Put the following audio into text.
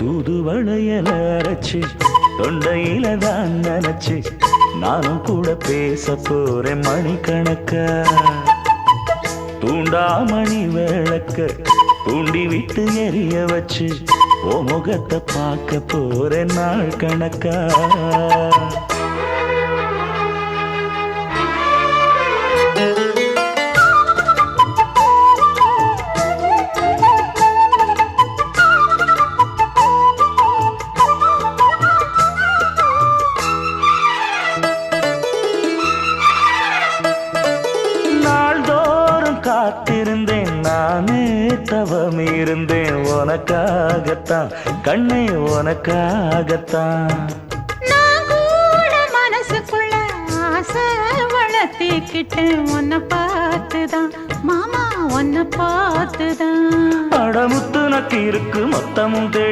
தூதுவளையல அரைச்சு தொண்டையில தான் நினைச்சு நானும் கூட பேச போறேன் மணிக்கணக்கா. தூண்டாமணி விளக்க தூண்டி விட்டு எரிய வச்சு ஓ முகத்தை பார்க்க போறேன் நாள் கணக்கா. காத்திருந்தேன் நானே தவம் இருந்தேன் உனக்காகத்தான் கண்ணே உனக்காகத்தான். நான் கூட மனசுக்குள்ள ஆசை வளர்த்திக்கிட்டேன் உன்னை பார்த்துதான் மாமா உன்னை பார்த்துதான். அடமுத்து நக்கு இருக்கு மொத்தமும் தெளி